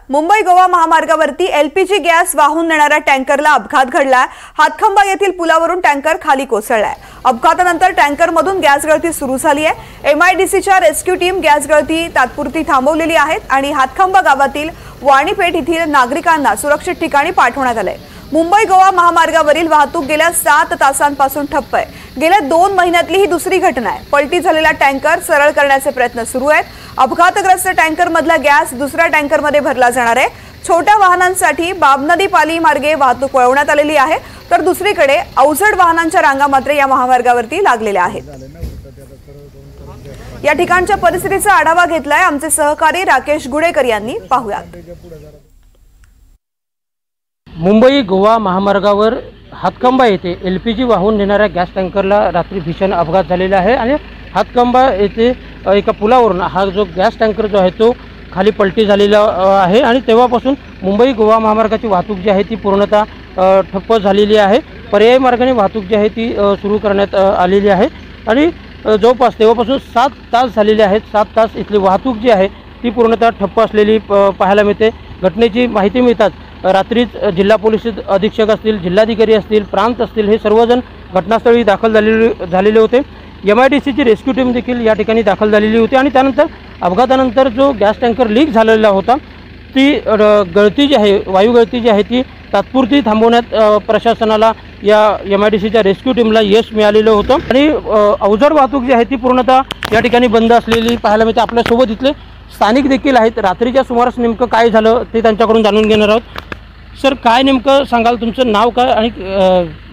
Mumbai Goa महामार्गावरती LPG gas वाहून नेणाऱ्या टँकरला अपघात घडलाय। हातखंबा येथील पुलावरून टँकर खाली कोसळलाय। अपघातानंतर टँकरमधून गॅस गळती सुरू झाली आहे। एमआयडीसीच्या रेस्क्यू टीम गॅस गळती तात्पुरती थांबवलेली आहेत आणि हातखंबा गावातील वाणीपेठ येथील नागरिकांना सुरक्षित ठिकाणी पाठवण्यात आले। मुंबई गोवा महामार्गावरील वाहतूक गेल्या 7 तासांपासून ठप्प आहे। गेल्या 2 महिन्यातली ही दुसरी घटना आहे। पलटी झालेला टँकर सरळ करण्याचे प्रयत्न सुरू आहेत। अपघातग्रस्त टँकरमधला गॅस दुसऱ्या टँकरमध्ये भरला जाणार आहे। छोट्या वाहनांसाठी बाबनदी पाली मार्गे वाहतूक वळवण्यात आलेली आहे, तर दुसरीकडे अवजड वाहनांच्या रांगा मात्र या महामार्गावरती लागलेल्या आहेत। या ठिकाणच्या परिस्थितीचा आढावा घेतलाय आमचे सहकारी राकेश गुडेकर यांनी। पाहूयात। मुंबई गोवा महामार्गावर हातखंबा येथे एलपीजी वाहून नेणाऱ्या गॅस टँकरला रात्री भीषण अपघात झालेला आहे आणि हातखंबा येथे एका पुलावरून हा जो गॅस टँकर जो आहे तो खाली पलटी झालेला आहे आणि तेव्हापासून मुंबई गोवा महामार्गाची वाहतूक जी आहे ती पूर्णतः ठप्प झालेली आहे। पर्यायी मार्गाने वाहतूक जी आहे ती सुरू करण्यात आलेली आहे आणि जवळपास तेव्हापासून 7 तास झालेले आहेत। 7 तास इथली वाहतूक जी आहे ती पूर्णतः ठप्प असलेली पाहायला मिळते। घटनेची माहिती मिळताच रात्रीच जिल्हा पोलीस अधीक्षक असतील, जिल्हाधिकारी असतील, प्रांत असतील हे सर्वजण घटनास्थळी दाखल झालेले होते। एमआयडीसीची रेस्क्यू टीम देखील या ठिकाणी दाखल झालेली होती आणि त्यानंतर अपघातानंतर जो गॅस टँकर लीक झालेला होता ती गळती जी आहे, वायू गळती जी आहे ती तात्पुरती थांबवण्यात प्रशासनाला या एमआयडीसीच्या रेस्क्यू टीमला यश मिळालेलं होतं आणि अवजड वाहतूक जी आहे ती पूर्णतः या ठिकाणी बंद असलेली पाहायला मिळते। आपल्यासोबत इथले स्थानिक देखील आहेत। रात्रीच्या सुमारास नेमकं काय झालं ते त्यांच्याकडून जाणून घेणार आहोत। सर, काय नेमकं सांगाल? तुमचं नाव काय आणि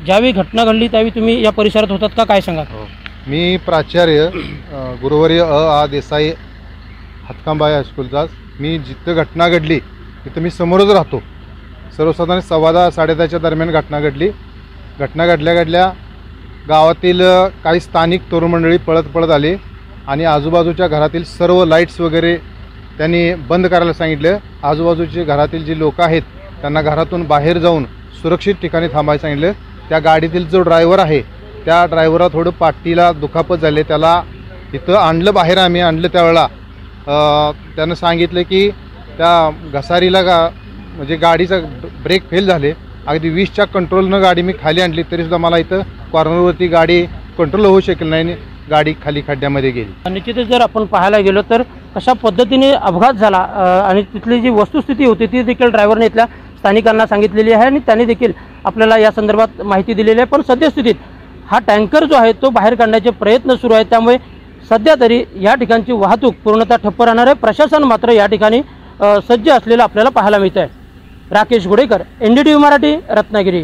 ज्यावेळी घटना घडली त्यावेळी तुम्ही या परिसरात होतात का, काय सांगाल? मी प्राचार्य गुरुवर्य आ देसाई हातखंबा हायस्कूलचा। मी जिथं घटना घडली तिथं मी समोरच राहतो। सर्वसाधारण 10:15-10:30च्या दरम्यान घटना घडली। घटना घडल्या गावातील काही स्थानिक तरुण मंडळी पळत आले आणि आजूबाजूच्या घरातील सर्व लाईट्स वगैरे त्यांनी बंद करायला सांगितलं। आजूबाजूचे घरातील जी लोक आहेत त्यांना घरातून बाहेर जाऊन सुरक्षित ठिकाणी थांबायला सांगितलं। त्या गाडीतील जो ड्रायव्हर आहे त्या ड्रायव्हरला थोडं पाठीला दुखापत झाले, त्याला इथं आणलं बाहेर। आम्ही आणलं त्यावेळेला त्यानं सांगितलं की त्या घसारीला म्हणजे गाडीचा ब्रेक फेल झाले। अगदी 20च्या कंट्रोलनं गाडी मी खाली आणली तरीसुद्धा मला इथं कॉर्नरवरती गाडी कंट्रोल होऊ शकली नाही, गाडी खाली खड्ड्यामध्ये गेली। निश्चितच जर आपण पाहायला गेलो तर कशा पद्धतीने अपघात झाला आणि तिथली जी वस्तुस्थिती होती ती देखील ड्रायव्हरने इथल्या स्थानिकांना सांगितलेली आहे आणि त्यांनी देखील आपल्याला या संदर्भात माहिती दिलेली आहे। पण सद्यस्थितीत हा टँकर जो आहे तो बाहेर काढण्याचे प्रयत्न सुरू आहेत, त्यामुळे सध्या तरी या ठिकाणची वाहतूक पूर्णतः ठप्प राहणार आहे। प्रशासन मात्र या ठिकाणी सज्ज असलेलं आपल्याला पाहायला मिळतं आहे। राकेश गुडेकर, NDTV मराठी, रत्नागिरी।